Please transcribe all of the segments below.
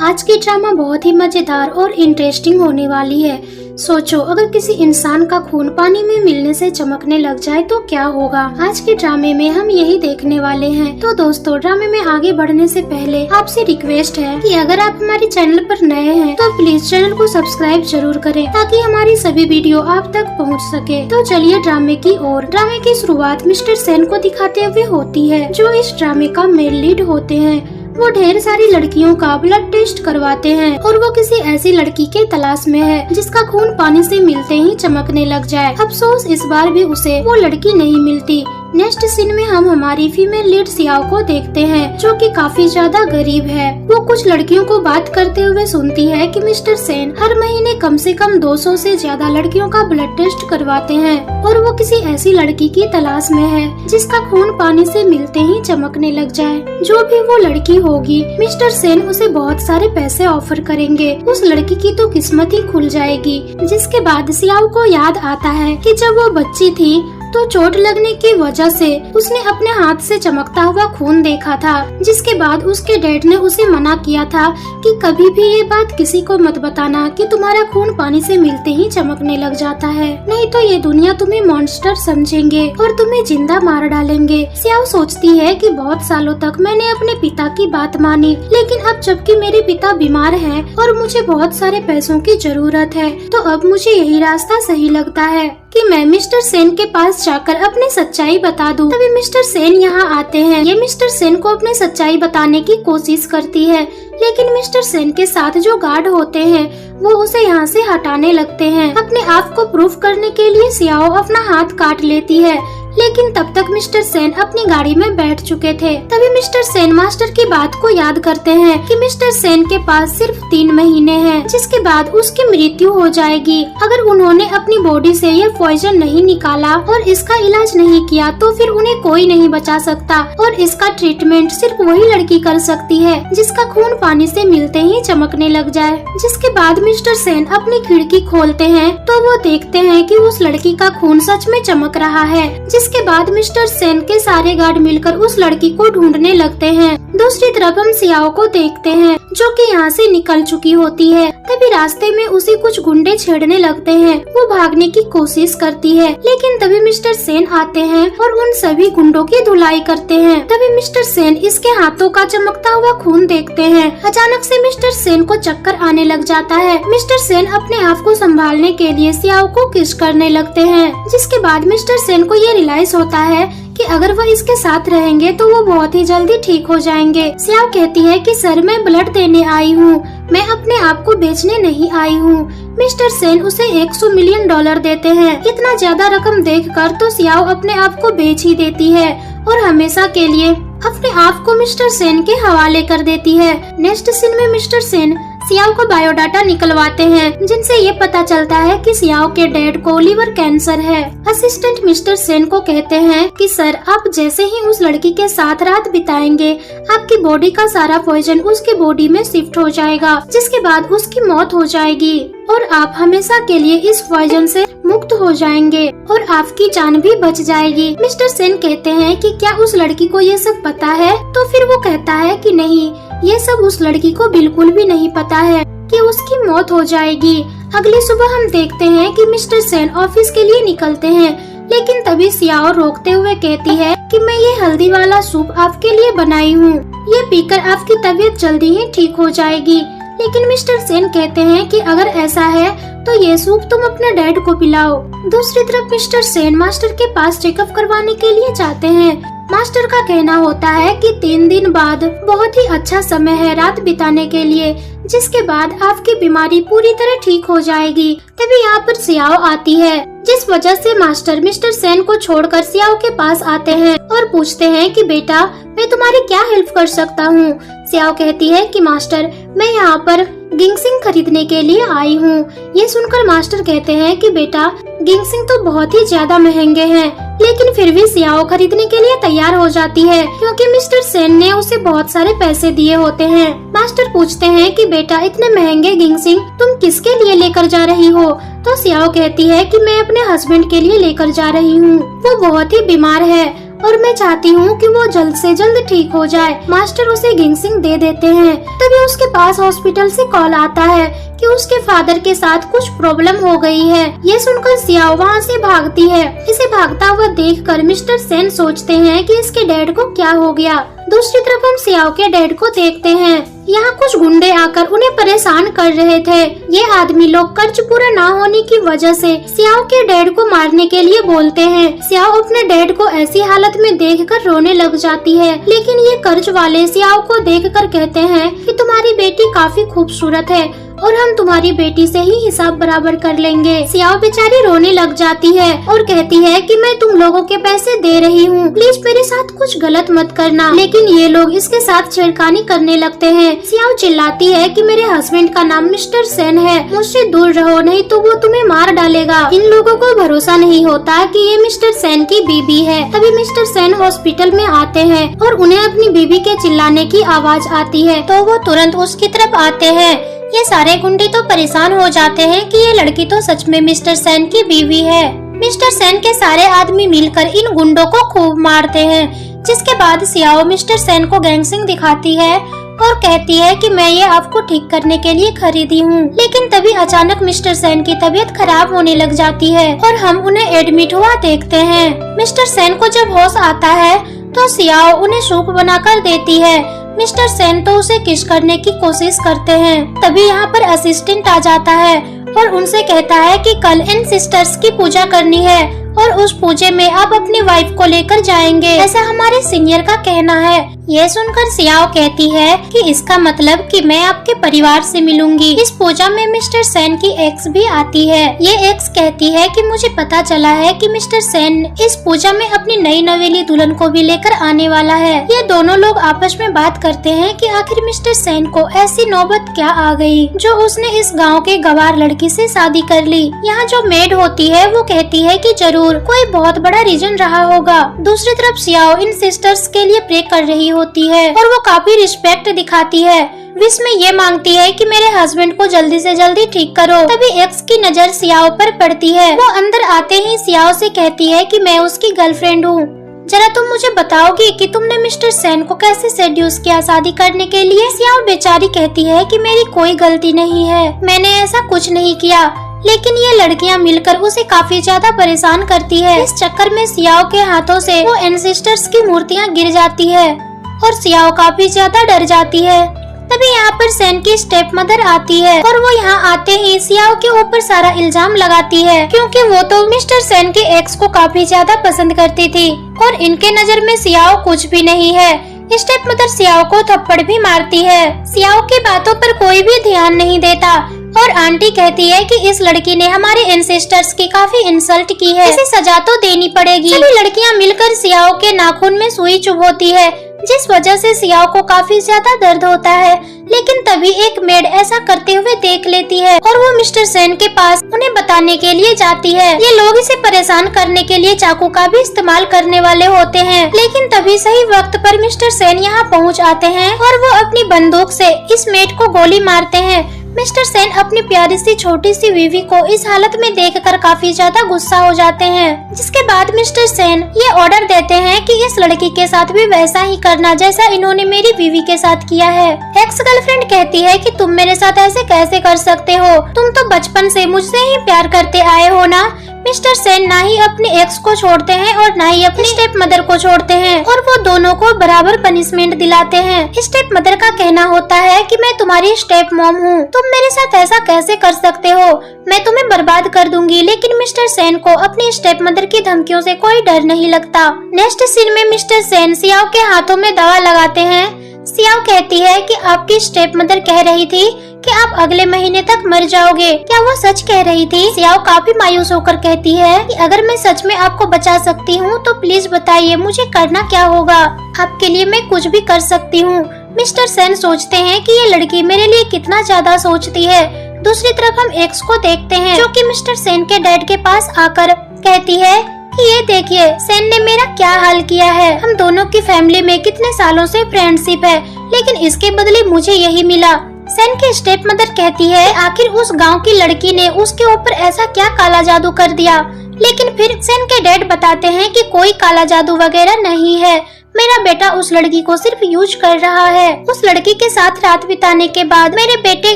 आज की ड्रामा बहुत ही मजेदार और इंटरेस्टिंग होने वाली है। सोचो अगर किसी इंसान का खून पानी में मिलने से चमकने लग जाए तो क्या होगा। आज के ड्रामे में हम यही देखने वाले हैं। तो दोस्तों, ड्रामे में आगे बढ़ने से पहले आपसे रिक्वेस्ट है कि अगर आप हमारे चैनल पर नए हैं तो प्लीज चैनल को सब्सक्राइब जरूर करें ताकि हमारी सभी वीडियो आप तक पहुंच सके। तो चलिए ड्रामे की ओर। ड्रामे की शुरुआत मिस्टर सेन को दिखाते हुए होती है, जो इस ड्रामे का मेन लीड होते हैं। वो ढेर सारी लड़कियों का ब्लड टेस्ट करवाते हैं और वो किसी ऐसी लड़की के तलाश में है जिसका खून पानी से मिलते ही चमकने लग जाए। अफसोस इस बार भी उसे वो लड़की नहीं मिलती। नेक्स्ट सीन में हम हमारी फीमेल लीड सियाओ को देखते हैं, जो कि काफी ज्यादा गरीब है। वो कुछ लड़कियों को बात करते हुए सुनती है कि मिस्टर सेन हर महीने कम से कम 200 से ज्यादा लड़कियों का ब्लड टेस्ट करवाते हैं और वो किसी ऐसी लड़की की तलाश में है जिसका खून पानी से मिलते ही चमकने लग जाए। जो भी वो लड़की होगी, मिस्टर सेन उसे बहुत सारे पैसे ऑफर करेंगे। उस लड़की की तो किस्मत ही खुल जाएगी। जिसके बाद सियाओ को याद आता है कि जब वो बच्ची थी तो चोट लगने की वजह से उसने अपने हाथ से चमकता हुआ खून देखा था। जिसके बाद उसके डैड ने उसे मना किया था कि कभी भी ये बात किसी को मत बताना कि तुम्हारा खून पानी से मिलते ही चमकने लग जाता है, नहीं तो ये दुनिया तुम्हें मॉन्स्टर समझेंगे और तुम्हें जिंदा मार डालेंगे। सियाओ सोचती है कि बहुत सालों तक मैंने अपने पिता की बात मानी, लेकिन अब जबकि मेरे पिता बीमार हैं और मुझे बहुत सारे पैसों की जरूरत है, तो अब मुझे यही रास्ता सही लगता है कि मैं मिस्टर सेन के पास जाकर अपनी सच्चाई बता दूं। तभी मिस्टर सेन यहाँ आते हैं। ये मिस्टर सेन को अपनी सच्चाई बताने की कोशिश करती है, लेकिन मिस्टर सेन के साथ जो गार्ड होते हैं वो उसे यहाँ से हटाने लगते हैं। अपने आप को प्रूफ करने के लिए सियाओ अपना हाथ काट लेती है, लेकिन तब तक मिस्टर सेन अपनी गाड़ी में बैठ चुके थे। तभी मिस्टर सेन मास्टर की बात को याद करते हैं कि मिस्टर सेन के पास सिर्फ 3 महीने हैं, जिसके बाद उसकी मृत्यु हो जाएगी। अगर उन्होंने अपनी बॉडी से ये पॉइजन नहीं निकाला और इसका इलाज नहीं किया तो फिर उन्हें कोई नहीं बचा सकता और इसका ट्रीटमेंट सिर्फ वही लड़की कर सकती है जिसका खून पानी से मिलते ही चमकने लग जाए। जिसके बाद मिस्टर सेन अपनी खिड़की खोलते हैं तो वो देखते हैं कि उस लड़की का खून सच में चमक रहा है। जिसके बाद मिस्टर सेन के सारे गार्ड मिलकर उस लड़की को ढूंढने लगते हैं। दूसरी तरफ हम सियाओ को देखते हैं, जो कि यहाँ से निकल चुकी होती है। तभी रास्ते में उसे कुछ गुंडे छेड़ने लगते हैं। वो भागने की कोशिश करती है, लेकिन तभी मिस्टर सेन आते हैं और उन सभी गुंडों की धुलाई करते हैं। तभी मिस्टर सेन इसके हाथों का चमकता हुआ खून देखते हैं। अचानक से मिस्टर सेन को चक्कर आने लग जाता है। मिस्टर सेन अपने आप को संभालने के लिए सियाओ को किस करने लगते हैं। जिसके बाद मिस्टर सेन को ये रियलाइज होता है कि अगर वह इसके साथ रहेंगे तो वो बहुत ही जल्दी ठीक हो जाएंगे। सियाओ कहती है कि सर, मैं ब्लड देने आई हूँ, मैं अपने आप को बेचने नहीं आई हूँ। मिस्टर सेन उसे $100 मिलियन देते हैं। इतना ज्यादा रकम देखकर तो सियाओ अपने आप को बेच ही देती है और हमेशा के लिए अपने आप को मिस्टर सेन के हवाले कर देती है। नेक्स्ट सीन में मिस्टर सेन सियाओ को बायोडाटा निकलवाते हैं, जिनसे ये पता चलता है कि सियाओ के डैड को लिवर कैंसर है। असिस्टेंट मिस्टर सेन को कहते हैं कि सर, आप जैसे ही उस लड़की के साथ रात बिताएंगे आपकी बॉडी का सारा पॉइजन उसकी बॉडी में शिफ्ट हो जाएगा, जिसके बाद उसकी मौत हो जाएगी और आप हमेशा के लिए इस पॉइजन से मुक्त हो जाएंगे और आपकी जान भी बच जाएगी। मिस्टर सेन कहते हैं कि क्या उस लड़की को ये सब पता है? तो फिर वो कहता है कि नहीं, ये सब उस लड़की को बिल्कुल भी नहीं पता है कि उसकी मौत हो जाएगी। अगली सुबह हम देखते हैं कि मिस्टर सेन ऑफिस के लिए निकलते हैं, लेकिन तभी सियाओ रोकते हुए कहती है कि मैं ये हल्दी वाला सूप आपके लिए बनाई हूँ, ये पीकर आपकी तबीयत जल्दी ही ठीक हो जाएगी। लेकिन मिस्टर सेन कहते हैं कि अगर ऐसा है तो ये सूप तुम अपने डैड को पिलाओ। दूसरी तरफ मिस्टर सेन मास्टर के पास चेकअप करवाने के लिए जाते हैं। मास्टर का कहना होता है कि 3 दिन बाद बहुत ही अच्छा समय है रात बिताने के लिए, जिसके बाद आपकी बीमारी पूरी तरह ठीक हो जाएगी। तभी यहाँ पर सियाओ आती है, जिस वजह से मास्टर मिस्टर सेन को छोड़कर सियाओ के पास आते हैं और पूछते हैं कि बेटा, मैं तुम्हारी क्या हेल्प कर सकता हूँ। सियाओ कहती है कि मास्टर, मैं यहाँ पर गिंगसिंग खरीदने के लिए आई हूँ। ये सुनकर मास्टर कहते हैं कि बेटा, गिंगसिंग तो बहुत ही ज्यादा महंगे हैं, लेकिन फिर भी सियाओ खरीदने के लिए तैयार हो जाती है क्योंकि मिस्टर सेन ने उसे बहुत सारे पैसे दिए होते हैं। मास्टर पूछते हैं कि बेटा, इतने महंगे गिंगसिंग तुम किसके लिए लेकर जा रही हो? तो सियाओ कहती है कि मैं अपने हस्बैंड के लिए लेकर जा रही हूँ, वो बहुत ही बीमार है और मैं चाहती हूँ कि वो जल्द से जल्द ठीक हो जाए। मास्टर उसे गिंगसिंग दे देते हैं। तभी उसके पास हॉस्पिटल से कॉल आता है कि उसके फादर के साथ कुछ प्रॉब्लम हो गई है। ये सुनकर सियाओ वहाँ से भागती है। इसे भागता हुआ देखकर मिस्टर सेन सोचते हैं कि इसके डैड को क्या हो गया। दूसरी तरफ हम सियाओ के डैड को देखते हैं। यहाँ कुछ गुंडे आकर उन्हें परेशान कर रहे थे। ये आदमी लोग कर्ज पूरा ना होने की वजह से सियाओ के डैड को मारने के लिए बोलते हैं। सियाओ अपने डैड को ऐसी हालत में देखकर रोने लग जाती है, लेकिन ये कर्ज वाले सियाओ को देखकर कहते हैं कि तुम्हारी बेटी काफी खूबसूरत है और हम तुम्हारी बेटी से ही हिसाब बराबर कर लेंगे। सियाओ बेचारी रोने लग जाती है और कहती है कि मैं तुम लोगों के पैसे दे रही हूँ, प्लीज मेरे साथ कुछ गलत मत करना। लेकिन ये लोग इसके साथ छेड़खानी करने लगते हैं। सियाओ चिल्लाती है कि मेरे हस्बैंड का नाम मिस्टर सेन है, मुझसे दूर रहो नहीं तो वो तुम्हें मार डालेगा। इन लोगों को भरोसा नहीं होता कि ये मिस्टर सेन की बीबी है। तभी मिस्टर सेन हॉस्पिटल में आते हैं और उन्हें अपनी बीबी के चिल्लाने की आवाज आती है, तो वो तुरंत उसकी तरफ आते हैं। ये सारे गुंडे तो परेशान हो जाते हैं कि ये लड़की तो सच में मिस्टर सेन की बीवी है। मिस्टर सेन के सारे आदमी मिलकर इन गुंडों को खूब मारते हैं। जिसके बाद सियाओ मिस्टर सेन को गैंगसिंग दिखाती है और कहती है कि मैं ये आपको ठीक करने के लिए खरीदी हूँ। लेकिन तभी अचानक मिस्टर सेन की तबीयत खराब होने लग जाती है और हम उन्हें एडमिट हुआ देखते हैं। मिस्टर सेन को जब होश आता है तो सियाओ उन्हें सूप बनाकर देती है। मिस्टर सेन तो उसे किस करने की कोशिश करते हैं। तभी यहाँ पर असिस्टेंट आ जाता है और उनसे कहता है कि कल इन सिस्टर्स की पूजा करनी है और उस पूजे में आप अपनी वाइफ को लेकर जाएंगे, ऐसा हमारे सीनियर का कहना है। ये सुनकर सियाओ कहती है कि इसका मतलब कि मैं आपके परिवार से मिलूंगी। इस पूजा में मिस्टर सेन की एक्स भी आती है। ये एक्स कहती है कि मुझे पता चला है कि मिस्टर सेन इस पूजा में अपनी नई नवेली दुल्हन को भी लेकर आने वाला है। ये दोनों लोग आपस में बात करते हैं कि आखिर मिस्टर सेन को ऐसी नौबत क्या आ गई जो उसने इस गाँव के गवार लड़की से शादी कर ली। यहाँ जो मेड होती है वो कहती है कि जरूर कोई बहुत बड़ा रीजन रहा होगा। दूसरी तरफ सियाओ इन सिस्टर्स के लिए प्रे कर रही होती है और वो काफी रिस्पेक्ट दिखाती है। विश में ये मांगती है कि मेरे हस्बैंड को जल्दी से जल्दी ठीक करो। तभी एक्स की नजर सियाओ पर पड़ती है। वो अंदर आते ही सियाओ से कहती है कि मैं उसकी गर्लफ्रेंड हूँ, जरा तुम मुझे बताओगी कि तुमने मिस्टर सेन को कैसे सेड्यूस किया शादी करने के लिए। सियाओ बेचारी कहती है कि मेरी कोई गलती नहीं है, मैंने ऐसा कुछ नहीं किया, लेकिन ये लड़कियां मिलकर उसे काफी ज्यादा परेशान करती है। इस चक्कर में सियाओ के हाथों से वो एंसेस्टर्स की मूर्तियां गिर जाती है और सियाओ काफी ज्यादा डर जाती है। तभी यहाँ पर सेन की स्टेप मदर आती है और वो यहाँ आते ही सियाओ के ऊपर सारा इल्जाम लगाती है, क्योंकि वो तो मिस्टर सेन के एक्स को काफी ज्यादा पसंद करती थी और इनके नजर में सियाओ कुछ भी नहीं है। स्टेप मदर सियाओ को थप्पड़ भी मारती है। सियाओ की बातों पर कोई भी ध्यान नहीं देता और आंटी कहती है कि इस लड़की ने हमारे एंसेस्टर्स की काफी इंसल्ट की है, इसे सजा तो देनी पड़ेगी। सभी लड़कियां मिलकर सियाओ के नाखून में सुई चुभोती है, जिस वजह से सियाओ को काफी ज्यादा दर्द होता है। लेकिन तभी एक मेड ऐसा करते हुए देख लेती है और वो मिस्टर सेन के पास उन्हें बताने के लिए जाती है। ये लोग इसे परेशान करने के लिए चाकू का भी इस्तेमाल करने वाले होते हैं, लेकिन तभी सही वक्त पर मिस्टर सेन यहाँ पहुँच आते हैं और वो अपनी बंदूक से इस मेड को गोली मारते हैं। मिस्टर सेन अपनी प्यारी सी छोटी सी बीवी को इस हालत में देखकर काफी ज्यादा गुस्सा हो जाते हैं। जिसके बाद मिस्टर सेन ये ऑर्डर देते हैं कि इस लड़की के साथ भी वैसा ही करना जैसा इन्होंने मेरी बीवी के साथ किया है। एक्स गर्लफ्रेंड कहती है कि तुम मेरे साथ ऐसे कैसे कर सकते हो, तुम तो बचपन से मुझसे ही प्यार करते आए हो ना। मिस्टर सेन ना ही अपने एक्स को छोड़ते हैं और ना ही अपनी स्टेप मदर को छोड़ते हैं और वो दोनों को बराबर पनिशमेंट दिलाते हैं। स्टेप मदर का कहना होता है कि मैं तुम्हारी स्टेप मॉम हूँ, तुम मेरे साथ ऐसा कैसे कर सकते हो, मैं तुम्हें बर्बाद कर दूंगी। लेकिन मिस्टर सेन को अपनी स्टेप मदर की धमकियों से कोई डर नहीं लगता। नेक्स्ट सीन में मिस्टर सेन सियाओ के हाथों में दवा लगाते हैं। सियाओ कहती है कि आपकी स्टेप मदर कह रही थी कि आप अगले महीने तक मर जाओगे, क्या वो सच कह रही थी? सियाओ काफी मायूस होकर कहती है कि अगर मैं सच में आपको बचा सकती हूँ तो प्लीज बताइए मुझे करना क्या होगा, आपके लिए मैं कुछ भी कर सकती हूँ। मिस्टर सेन सोचते हैं कि ये लड़की मेरे लिए कितना ज्यादा सोचती है। दूसरी तरफ हम एक्स को देखते हैं जो कि मिस्टर सेन के डैड के पास आकर कहती है कि ये देखिए सेन ने मेरा क्या हाल किया है, हम दोनों की फैमिली में कितने सालों से फ्रेंडशिप है, लेकिन इसके बदले मुझे यही मिला। सेन की स्टेप मदर कहती है आखिर उस गांव की लड़की ने उसके ऊपर ऐसा क्या काला जादू कर दिया लेकिन फिर सेन के डैड बताते हैं कि कोई काला जादू वगैरह नहीं है, मेरा बेटा उस लड़की को सिर्फ यूज कर रहा है। उस लड़की के साथ रात बिताने के बाद मेरे बेटे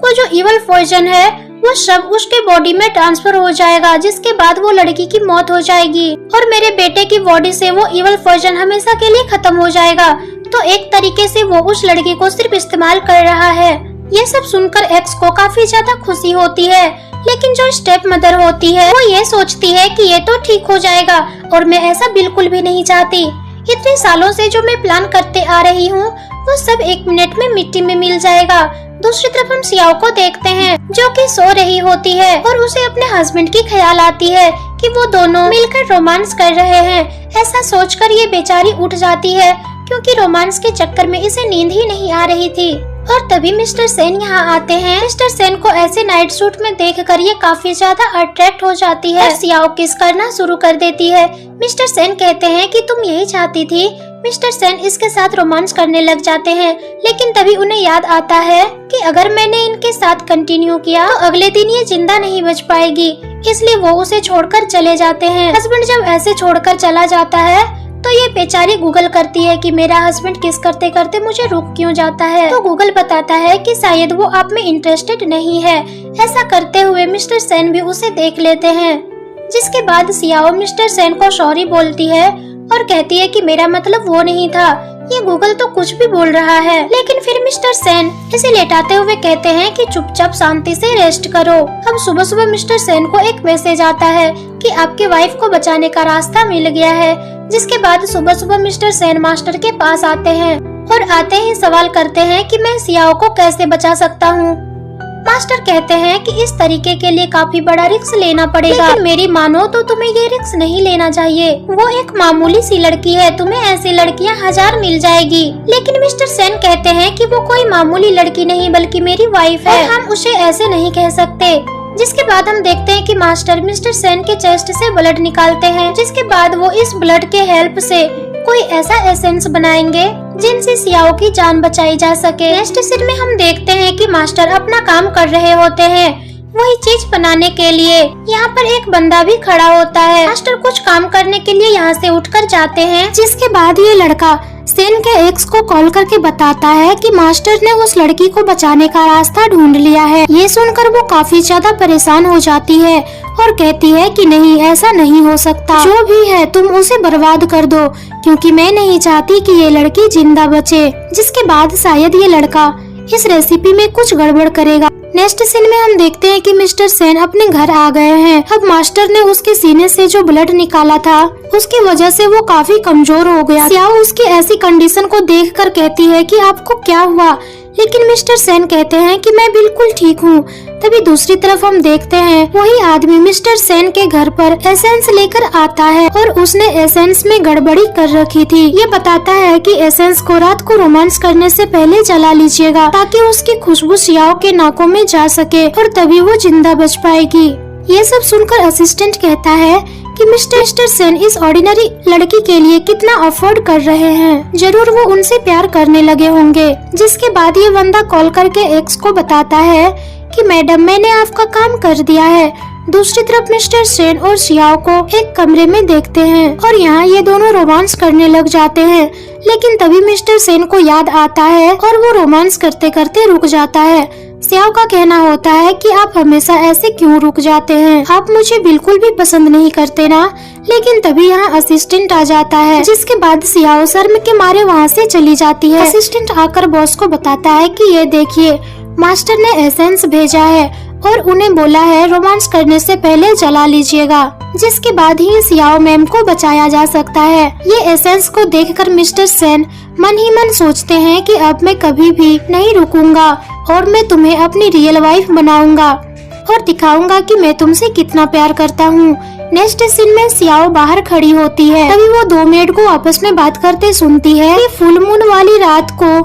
को जो इवल पॉइजन है वो सब उसके बॉडी में ट्रांसफर हो जाएगा, जिसके बाद वो लड़की की मौत हो जाएगी और मेरे बेटे की बॉडी से वो इवल पॉइजन हमेशा के लिए खत्म हो जाएगा। तो एक तरीके से वो उस लड़की को सिर्फ इस्तेमाल कर रहा है। ये सब सुनकर एक्स को काफी ज्यादा खुशी होती है, लेकिन जो स्टेप मदर होती है वो ये सोचती है कि ये तो ठीक हो जाएगा और मैं ऐसा बिल्कुल भी नहीं चाहती। इतने सालों से जो मैं प्लान करते आ रही हूँ वो सब 1 मिनट में मिट्टी में मिल जाएगा। दूसरी तरफ हम सियाओ को देखते हैं जो कि सो रही होती है और उसे अपने हस्बैंड की ख्याल आती है कि वो दोनों मिलकर रोमांस कर रहे हैं। ऐसा सोचकर ये बेचारी उठ जाती है क्योंकि रोमांस के चक्कर में इसे नींद ही नहीं आ रही थी। और तभी मिस्टर सेन यहाँ आते हैं। मिस्टर सेन को ऐसे नाइट सूट में देखकर ये काफी ज्यादा अट्रैक्ट हो जाती है और सियाओ किस करना शुरू कर देती है। मिस्टर सेन कहते हैं कि तुम यही चाहती थी। मिस्टर सेन इसके साथ रोमांस करने लग जाते हैं, लेकिन तभी उन्हें याद आता है कि अगर मैंने इनके साथ कंटिन्यू किया तो अगले दिन ये जिंदा नहीं बच पाएगी, इसलिए वो उसे छोड़कर चले जाते हैं। हस्बैंड जब ऐसे छोड़कर चला जाता है तो ये बेचारी गूगल करती है कि मेरा हस्बैंड किस करते करते मुझे रुक क्यों जाता है। तो गूगल बताता है कि शायद वो आप में इंटरेस्टेड नहीं है। ऐसा करते हुए मिस्टर सेन भी उसे देख लेते हैं, जिसके बाद सियाओ मिस्टर सेन को सॉरी बोलती है और कहती है कि मेरा मतलब वो नहीं था, ये गूगल तो कुछ भी बोल रहा है। लेकिन फिर मिस्टर सेन इसे लेटाते हुए कहते हैं कि चुपचाप शांति से रेस्ट करो। अब सुबह सुबह मिस्टर सेन को एक मैसेज आता है कि आपके वाइफ को बचाने का रास्ता मिल गया है। जिसके बाद सुबह सुबह मिस्टर सेन मास्टर के पास आते हैं और आते ही सवाल करते हैं कि मैं सियाओ को कैसे बचा सकता हूँ। मास्टर कहते हैं कि इस तरीके के लिए काफी बड़ा रिस्क लेना पड़ेगा, लेकिन मेरी मानो तो तुम्हें ये रिस्क नहीं लेना चाहिए। वो एक मामूली सी लड़की है, तुम्हें ऐसी लड़कियां 1000 मिल जाएगी। लेकिन मिस्टर सेन कहते हैं कि वो कोई मामूली लड़की नहीं बल्कि मेरी वाइफ है, हम उसे ऐसे नहीं कह सकते। जिसके बाद हम देखते हैं कि मास्टर मिस्टर सेन के चेस्ट से ब्लड निकालते हैं, जिसके बाद वो इस ब्लड के हेल्प से कोई ऐसा एसेंस बनाएंगे जिनसे सियाओ की जान बचाई जा सके। नेक्स्ट सीन में हम देखते हैं कि मास्टर अपना काम कर रहे होते हैं वही चीज बनाने के लिए। यहाँ पर एक बंदा भी खड़ा होता है। मास्टर कुछ काम करने के लिए यहाँ से उठकर जाते हैं, जिसके बाद ये लड़का सेन के एक्स को कॉल करके बताता है कि मास्टर ने उस लड़की को बचाने का रास्ता ढूंढ लिया है। ये सुनकर वो काफी ज्यादा परेशान हो जाती है और कहती है कि नहीं, ऐसा नहीं हो सकता, जो भी है तुम उसे बर्बाद कर दो, क्योंकि मैं नहीं चाहती कि ये लड़की जिंदा बचे। जिसके बाद शायद ये लड़का इस रेसिपी में कुछ गड़बड़ करेगा। नेक्स्ट सीन में हम देखते हैं कि मिस्टर सेन अपने घर आ गए हैं। अब मास्टर ने उसके सीने से जो ब्लड निकाला था उसकी वजह से वो काफी कमजोर हो गया। सियाओ उसकी ऐसी कंडीशन को देखकर कहती है कि आपको क्या हुआ, लेकिन मिस्टर सेन कहते हैं कि मैं बिल्कुल ठीक हूँ। तभी दूसरी तरफ हम देखते हैं वही आदमी मिस्टर सेन के घर पर एसेंस लेकर आता है और उसने एसेंस में गड़बड़ी कर रखी थी। ये बताता है कि एसेंस को रात को रोमांस करने से पहले जला लीजिएगा ताकि उसकी खुशबू सियाओ के नाकों में जा सके और तभी वो जिंदा बच पाएगी। ये सब सुनकर असिस्टेंट कहता है कि मिस्टर सेन इस ऑर्डिनरी लड़की के लिए कितना अफोर्ड कर रहे हैं, जरूर वो उनसे प्यार करने लगे होंगे। जिसके बाद ये बंदा कॉल करके एक्स को बताता है कि मैडम मैंने आपका काम कर दिया है। दूसरी तरफ मिस्टर सेन और सियाओ को एक कमरे में देखते हैं और यहाँ ये दोनों रोमांस करने लग जाते हैं, लेकिन तभी मिस्टर सेन को याद आता है और वो रोमांस करते करते रुक जाता है। सियाओ का कहना होता है कि आप हमेशा ऐसे क्यों रुक जाते हैं, आप मुझे बिल्कुल भी पसंद नहीं करते ना। लेकिन तभी यहाँ असिस्टेंट आ जाता है, जिसके बाद सियाओ शर्म के मारे वहाँ से चली जाती है। असिस्टेंट आकर बॉस को बताता है कि ये देखिए मास्टर ने एसेंस भेजा है और उन्हें बोला है रोमांस करने से पहले जला लीजिएगा, जिसके बाद ही सियाओ मैम को बचाया जा सकता है। ये एसेंस को देखकर मिस्टर सेन मन ही मन सोचते हैं कि अब मैं कभी भी नहीं रुकूंगा और मैं तुम्हें अपनी रियल वाइफ बनाऊंगा और दिखाऊंगा कि मैं तुमसे कितना प्यार करता हूँ। नेक्स्ट सीन में सियाओ बाहर खड़ी होती है, तभी वो 2 मेड को आपस में बात करते सुनती है कि फुल मून वाली रात को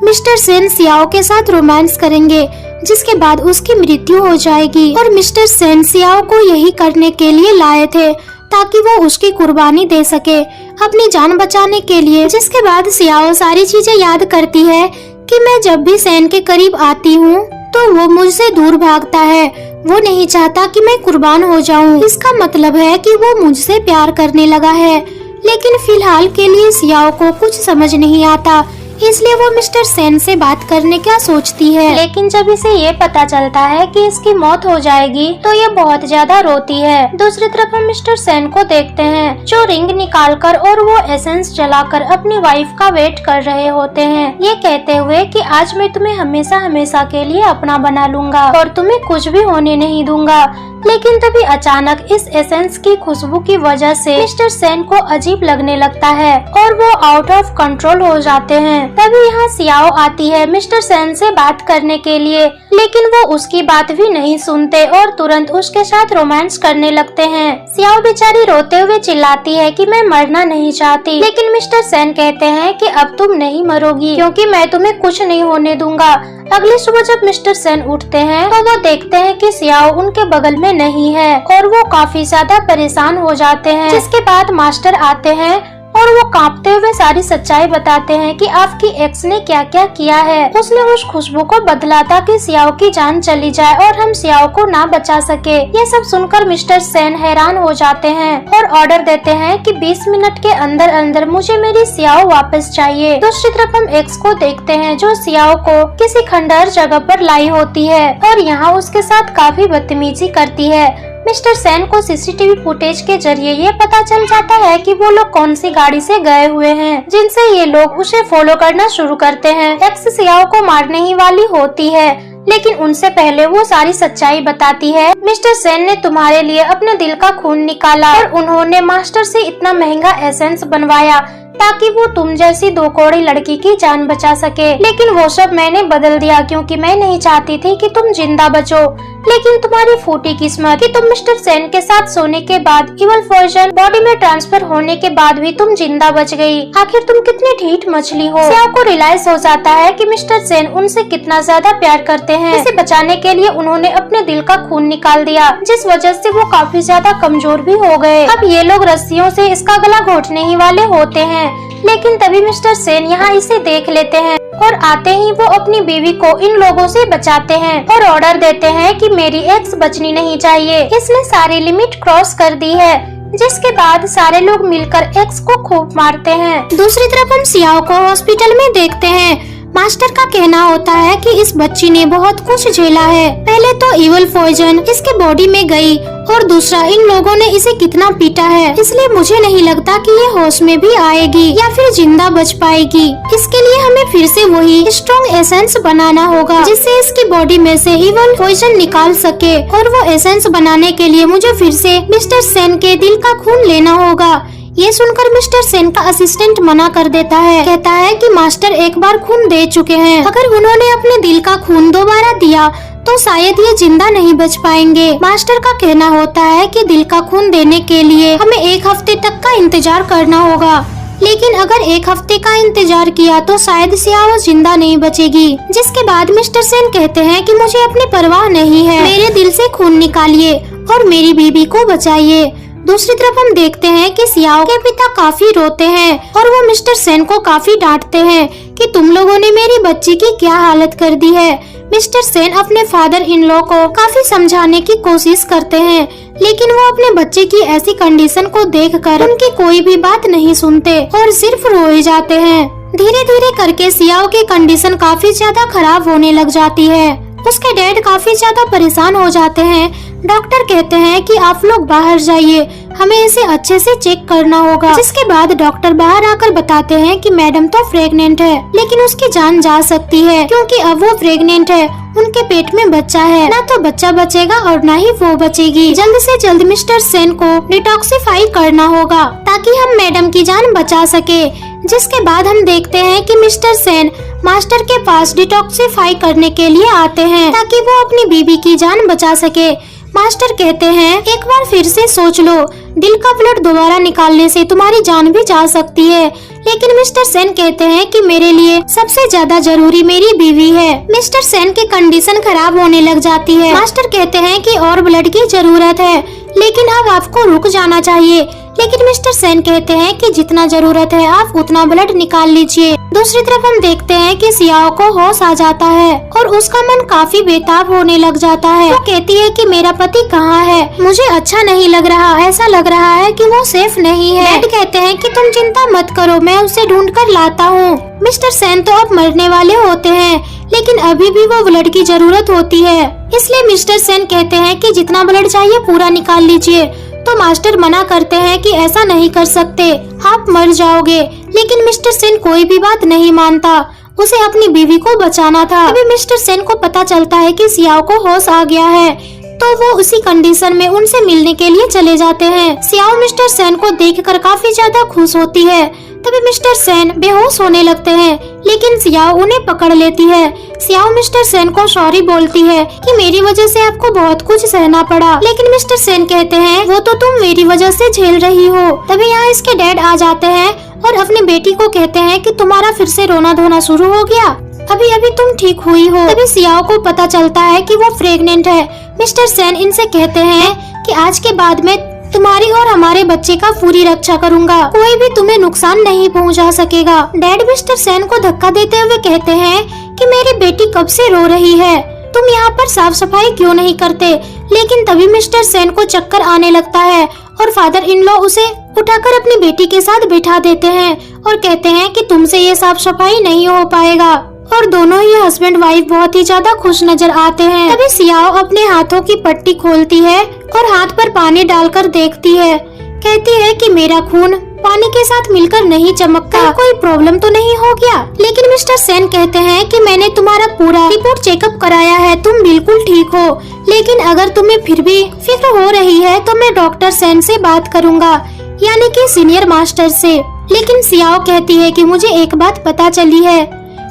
मिस्टर सेन सियाओ के साथ रोमांस करेंगे, जिसके बाद उसकी मृत्यु हो जाएगी। और मिस्टर सेन सियाओ को यही करने के लिए लाए थे ताकि वो उसकी कुर्बानी दे सके अपनी जान बचाने के लिए। जिसके बाद सियाओ सारी चीजें याद करती है कि मैं जब भी सेन के करीब आती हूँ तो वो मुझसे दूर भागता है, वो नहीं चाहता कि मैं कुर्बान हो जाऊं। इसका मतलब है कि वो मुझसे प्यार करने लगा है, लेकिन फिलहाल के लिए सियाओ को कुछ समझ नहीं आता, इसलिए वो मिस्टर सेन से बात करने का सोचती है। लेकिन जब इसे ये पता चलता है कि इसकी मौत हो जाएगी तो ये बहुत ज्यादा रोती है। दूसरी तरफ हम मिस्टर सेन को देखते हैं जो रिंग निकालकर और वो एसेंस जलाकर अपनी वाइफ का वेट कर रहे होते हैं, ये कहते हुए कि आज मैं तुम्हें हमेशा हमेशा के लिए अपना बना लूंगा और तुम्हें कुछ भी होने नहीं दूंगा। लेकिन तभी अचानक इस एसेंस की खुशबू की वजह से मिस्टर सेन को अजीब लगने लगता है और वो आउट ऑफ कंट्रोल हो जाते हैं। तभी यहाँ सियाओ आती है मिस्टर सेन से बात करने के लिए, लेकिन वो उसकी बात भी नहीं सुनते और तुरंत उसके साथ रोमांस करने लगते हैं। सियाओ बेचारी रोते हुए चिल्लाती है कि मैं मरना नहीं चाहती, लेकिन मिस्टर सेन कहते हैं कि अब तुम नहीं मरोगी क्योंकि मैं तुम्हें कुछ नहीं होने दूंगा। अगली सुबह जब मिस्टर सेन उठते हैं तो वो देखते हैं कि सियाओ उनके बगल में नहीं है और वो काफी ज्यादा परेशान हो जाते हैं। जिसके बाद मास्टर आते हैं और वो कांपते हुए सारी सच्चाई बताते हैं कि आपकी एक्स ने क्या क्या किया है। उसने उस खुशबू को बदला था कि सियाओ की जान चली जाए और हम सियाओ को ना बचा सके। ये सब सुनकर मिस्टर सेन हैरान हो जाते हैं और ऑर्डर देते हैं कि 20 मिनट के अंदर अंदर मुझे मेरी सियाओ वापस चाहिए। दूसरी तरफ हम एक्स को देखते हैं जो सियाओ को किसी खंडहर जगह पर लाई होती है और यहाँ उसके साथ काफी बदतमीजी करती है। मिस्टर सेन को सीसीटीवी फुटेज के जरिए ये पता चल जाता है कि वो लोग कौन सी गाड़ी से गए हुए हैं, जिनसे ये लोग उसे फॉलो करना शुरू करते हैं। एक्स सियाओ को मारने ही वाली होती है, लेकिन उनसे पहले वो सारी सच्चाई बताती है। मिस्टर सेन ने तुम्हारे लिए अपने दिल का खून निकाला और उन्होंने मास्टर से इतना महंगा एसेंस बनवाया ताकि वो तुम जैसी 2 कौड़ी लड़की की जान बचा सके, लेकिन वो सब मैंने बदल दिया क्योंकि मैं नहीं चाहती थी कि तुम जिंदा बचो। लेकिन तुम्हारी फूटी किस्मत कि तुम मिस्टर सेन के साथ सोने के बाद इवल पॉइजन बॉडी में ट्रांसफर होने के बाद भी तुम जिंदा बच गई। आखिर तुम कितनी ढीठ मछली हो। सियाओ को रियलाइज हो जाता है कि मिस्टर सेन उनसे कितना ज्यादा प्यार करते हैं। इसे बचाने के लिए उन्होंने अपने दिल का खून निकाल दिया, जिस वजह से वो काफी ज्यादा कमजोर भी हो गए। अब ये लोग रस्सियों से इसका गला घोटने ही वाले होते हैं, लेकिन तभी मिस्टर सेन यहाँ इसे देख लेते हैं और आते ही वो अपनी बीवी को इन लोगों से बचाते हैं और ऑर्डर देते हैं कि मेरी एक्स बचनी नहीं चाहिए, इसने सारी लिमिट क्रॉस कर दी है। जिसके बाद सारे लोग मिलकर एक्स को खूब मारते हैं। दूसरी तरफ हम सियाओ को हॉस्पिटल में देखते हैं। मास्टर का कहना होता है कि इस बच्ची ने बहुत कुछ झेला है। पहले तो इवल पॉइजन इसके बॉडी में गई और दूसरा इन लोगों ने इसे कितना पीटा है, इसलिए मुझे नहीं लगता कि ये होश में भी आएगी या फिर जिंदा बच पाएगी। इसके लिए हमें फिर से वही स्ट्रॉन्ग एसेंस बनाना होगा जिससे इसकी बॉडी में से इवल पॉइजन निकाल सके, और वो एसेंस बनाने के लिए मुझे फिर से मिस्टर सेन के दिल का खून लेना होगा। ये सुनकर मिस्टर सेन का असिस्टेंट मना कर देता है, कहता है कि मास्टर एक बार खून दे चुके हैं, अगर उन्होंने अपने दिल का खून दोबारा दिया तो शायद ये जिंदा नहीं बच पाएंगे। मास्टर का कहना होता है कि दिल का खून देने के लिए हमें 1 हफ्ते तक का इंतजार करना होगा, लेकिन अगर 1 हफ्ते का इंतजार किया तो शायद सियाओ जिंदा नहीं बचेगी। जिसके बाद मिस्टर सेन कहते हैं कि मुझे अपनी परवाह नहीं है, मेरे दिल से खून निकालिए और मेरी बीबी को बचाइए। दूसरी तरफ हम देखते हैं कि सियाओ के पिता काफी रोते हैं और वो मिस्टर सेन को काफी डांटते हैं कि तुम लोगों ने मेरी बच्ची की क्या हालत कर दी है। मिस्टर सेन अपने फादर इन लॉ को काफी समझाने की कोशिश करते हैं, लेकिन वो अपने बच्चे की ऐसी कंडीशन को देखकर उनकी कोई भी बात नहीं सुनते और सिर्फ रोए जाते हैं। धीरे धीरे करके सियाओ की कंडीशन काफी ज्यादा खराब होने लग जाती है। उसके डैड काफी ज्यादा परेशान हो जाते हैं। डॉक्टर कहते हैं कि आप लोग बाहर जाइए, हमें इसे अच्छे से चेक करना होगा। जिसके बाद डॉक्टर बाहर आकर बताते हैं कि मैडम तो प्रेग्नेंट है, लेकिन उसकी जान जा सकती है क्योंकि अब वो प्रेग्नेंट है, उनके पेट में बच्चा है, ना तो बच्चा बचेगा और ना ही वो बचेगी। जल्द से जल्द मिस्टर सेन को डिटॉक्सिफाई करना होगा ताकि हम मैडम की जान बचा सके। जिसके बाद हम देखते हैं कि मिस्टर सेन मास्टर के पास डिटॉक्सिफाई करने के लिए आते हैं ताकि वो अपनी बीबी की जान बचा सके। मास्टर कहते हैं एक बार फिर से सोच लो, दिल का ब्लड दोबारा निकालने से तुम्हारी जान भी जा सकती है। लेकिन मिस्टर सेन कहते हैं कि मेरे लिए सबसे ज्यादा जरूरी मेरी बीवी है। मिस्टर सेन की कंडीशन खराब होने लग जाती है। मास्टर कहते हैं कि और ब्लड की जरूरत है, लेकिन अब आपको रुक जाना चाहिए। लेकिन मिस्टर सेन कहते हैं कि जितना जरूरत है आप उतना ब्लड निकाल लीजिए। दूसरी तरफ हम देखते हैं कि सियाओ को होश आ जाता है और उसका मन काफी बेताब होने लग जाता है। वो कहती है कि मेरा पति कहाँ है, मुझे अच्छा नहीं लग रहा, ऐसा लग रहा है कि वो सेफ नहीं है। डैड कहते हैं कि तुम चिंता मत करो, मैं उसे ढूंढ कर लाता हूँ। मिस्टर सेन तो अब मरने वाले होते हैं, लेकिन अभी भी वो ब्लड की जरूरत होती है। इसलिए मिस्टर सेन कहते हैं कि जितना ब्लड चाहिए पूरा निकाल लीजिए। तो मास्टर मना करते हैं कि ऐसा नहीं कर सकते, आप मर जाओगे। लेकिन मिस्टर सेन कोई भी बात नहीं मानता, उसे अपनी बीवी को बचाना था। अभी मिस्टर सेन को पता चलता है कि सियाओ को होश आ गया है, तो वो उसी कंडीशन में उनसे मिलने के लिए चले जाते हैं। सियाओ मिस्टर सेन को देखकर काफी ज्यादा खुश होती है। तभी मिस्टर सेन बेहोश होने लगते हैं, लेकिन सियाओ उन्हें पकड़ लेती है। सियाओ मिस्टर सेन को सॉरी बोलती है कि मेरी वजह से आपको बहुत कुछ सहना पड़ा। लेकिन मिस्टर सेन कहते हैं वो तो तुम मेरी वजह से झेल रही हो। तभी यहाँ इसके डैड आ जाते हैं और अपनी बेटी को कहते हैं कि तुम्हारा फिर से रोना धोना शुरू हो गया, अभी अभी तुम ठीक हुई हो। तभी सियाओ को पता चलता है कि वो प्रेग्नेंट है। मिस्टर सेन इनसे कहते हैं कि आज के बाद में तुम्हारी और हमारे बच्चे का पूरी रक्षा करूंगा, कोई भी तुम्हें नुकसान नहीं पहुंचा सकेगा। डैड मिस्टर सेन को धक्का देते हुए कहते हैं कि मेरी बेटी कब से रो रही है, तुम यहाँ पर साफ सफाई क्यों नहीं करते। लेकिन तभी मिस्टर सेन को चक्कर आने लगता है और फादर इन लॉ उसे उठाकर अपनी बेटी के साथ बिठा देते हैं और कहते हैं कि तुमसे ये साफ सफाई नहीं हो पाएगा। और दोनों ही हस्बैंड वाइफ बहुत ही ज्यादा खुश नजर आते हैं। तभी सियाओ अपने हाथों की पट्टी खोलती है और हाथ पर पानी डालकर देखती है। कहती है कि मेरा खून पानी के साथ मिलकर नहीं चमकता, कोई प्रॉब्लम तो नहीं हो गया। लेकिन मिस्टर सेन कहते हैं कि मैंने तुम्हारा पूरा रिपोर्ट चेकअप कराया है, तुम बिल्कुल ठीक हो। लेकिन अगर तुम्हें फिर भी फिक्र हो रही है तो मैं डॉक्टर सेन से बात करूँगा, यानी कि सीनियर मास्टर से। लेकिन सियाओ कहती है कि मुझे एक बात पता चली है।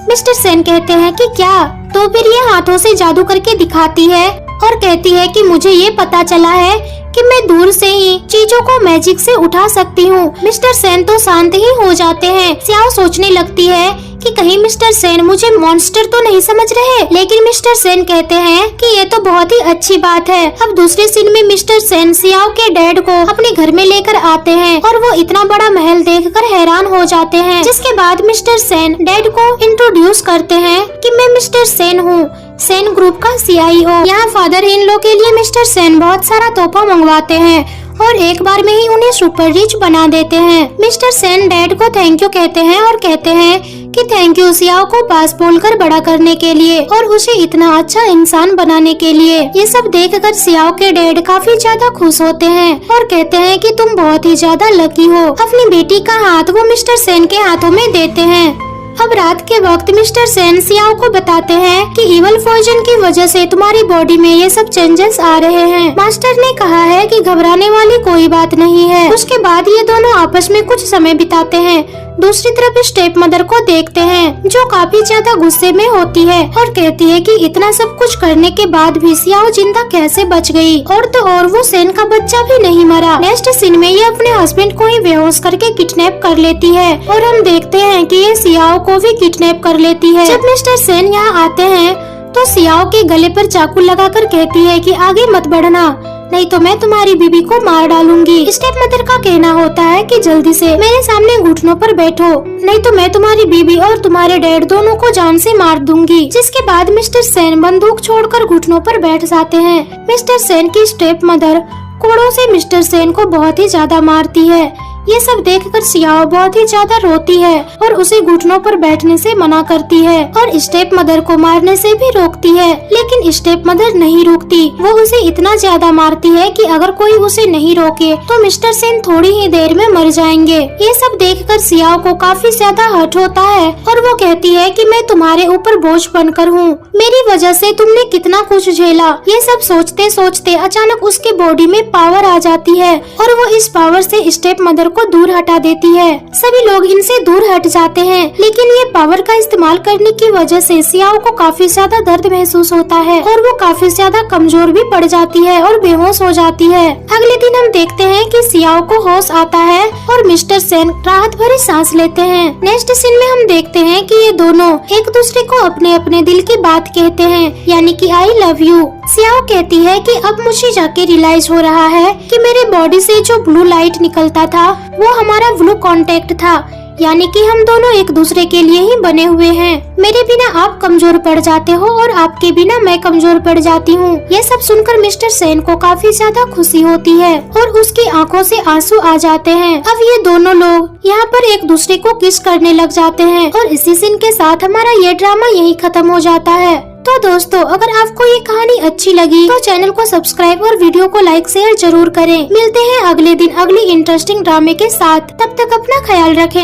मिस्टर सेन कहते हैं कि क्या? तो फिर ये हाथों से जादू करके दिखाती है और कहती है कि मुझे ये पता चला है कि मैं दूर से ही चीजों को मैजिक से उठा सकती हूँ। मिस्टर सेन तो शांत ही हो जाते हैं। सियाओ सोचने लगती है कि कहीं मिस्टर सेन मुझे मॉन्स्टर तो नहीं समझ रहे। लेकिन मिस्टर सेन कहते हैं कि ये तो बहुत ही अच्छी बात है। अब दूसरे सीन में मिस्टर सेन सियाओ के डैड को अपने घर में लेकर आते हैं और वो इतना बड़ा महल देखकर हैरान हो जाते हैं। जिसके बाद मिस्टर सेन डैड को इंट्रोड्यूस करते हैं कि मैं मिस्टर सेन हूँ, सेन ग्रुप का CIO। यहाँ फादर इन लॉ के लिए मिस्टर सेन बहुत सारा तोहफा मंगवाते हैं और एक बार में ही उन्हें सुपर रिच बना देते हैं। मिस्टर सेन डैड को थैंक यू कहते हैं और कहते हैं कि थैंक यू सियाओ को पास बोलकर बड़ा करने के लिए और उसे इतना अच्छा इंसान बनाने के लिए। ये सब देखकर सियाओ के डैड काफी ज्यादा खुश होते हैं और कहते हैं कि तुम बहुत ही ज्यादा लकी हो। अपनी बेटी का हाथ वो मिस्टर सेन के हाथों में देते हैं। अब रात के वक्त मिस्टर सेन सियाओ को बताते हैं कि इवल पॉइजन की वजह से तुम्हारी बॉडी में ये सब चेंजेस आ रहे हैं। मास्टर ने कहा है कि घबराने वाली कोई बात नहीं है। उसके बाद ये दोनों आपस में कुछ समय बिताते हैं। दूसरी तरफ स्टेप मदर को देखते हैं जो काफी ज्यादा गुस्से में होती है और कहती है कि इतना सब कुछ करने के बाद भी सियाओ जिंदा कैसे बच गई। और तो और वो सेन का बच्चा भी नहीं मरा। नेक्स्ट सीन में ये अपने हस्बैंड को ही बेहोश करके किडनैप कर लेती है और हम देखते हैं कि ये सियाओ को भी किडनैप कर लेती है। जब मिस्टर सेन यहाँ आते हैं तो सियाओ के गले पर चाकू लगाकर कहती है कि आगे मत बढ़ना, नहीं तो मैं तुम्हारी बीबी को मार डालूंगी। स्टेप मदर का कहना होता है कि जल्दी से मेरे सामने घुटनों पर बैठो, नहीं तो मैं तुम्हारी बीबी और तुम्हारे डैड दोनों को जान से मार दूंगी। जिसके बाद मिस्टर सेन बंदूक छोड़कर घुटनों पर बैठ जाते हैं। मिस्टर सेन की स्टेप मदर कोड़ों से मिस्टर सेन को बहुत ही ज्यादा मारती है। ये सब देखकर सियाओ बहुत ही ज्यादा रोती है और उसे घुटनों पर बैठने से मना करती है और स्टेप मदर को मारने से भी रोकती है। लेकिन स्टेप मदर नहीं रुकती, वो उसे इतना ज्यादा मारती है कि अगर कोई उसे नहीं रोके तो मिस्टर सेन थोड़ी ही देर में मर जाएंगे। ये सब देखकर सियाओ को काफी ज्यादा हर्ट होता है और वो कहती है कि मैं तुम्हारे ऊपर बोझ बनकर हूँ, मेरी वजह से तुमने कितना कुछ झेला। ये सब सोचते सोचते अचानक उसके बॉडी में पावर आ जाती है और वो इस पावर से स्टेप मदर को दूर हटा देती है। सभी लोग इनसे दूर हट जाते हैं, लेकिन ये पावर का इस्तेमाल करने की वजह से सियाओ को काफी ज्यादा दर्द महसूस होता है और वो काफी ज्यादा कमजोर भी पड़ जाती है और बेहोश हो जाती है। अगले दिन हम देखते हैं कि सियाओ को होश आता है और मिस्टर सेन राहत भरी सांस लेते हैं। नेक्स्ट सीन में हम देखते हैं कि ये दोनों एक दूसरे को अपने अपने दिल की बात कहते हैं, यानी कि आई लव यू। सियाओ कहती है कि अब मुझे जाके रियलाइज हो रहा है कि मेरे बॉडी से जो ब्लू लाइट निकलता था वो हमारा ब्लू कांटेक्ट था, यानी कि हम दोनों एक दूसरे के लिए ही बने हुए हैं। मेरे बिना आप कमजोर पड़ जाते हो और आपके बिना मैं कमजोर पड़ जाती हूँ। ये सब सुनकर मिस्टर सेन को काफी ज्यादा खुशी होती है और उसकी आंखों से आंसू आ जाते हैं। अब ये दोनों लोग यहाँ पर एक दूसरे को किस करने लग जाते हैं और इसी सीन के साथ हमारा ये ड्रामा यही खत्म हो जाता है। तो दोस्तों, अगर आपको ये कहानी अच्छी लगी तो चैनल को सब्सक्राइब और वीडियो को लाइक शेयर जरूर करें। मिलते हैं अगले दिन अगली इंटरेस्टिंग ड्रामे के साथ। तब तक अपना ख्याल रखें।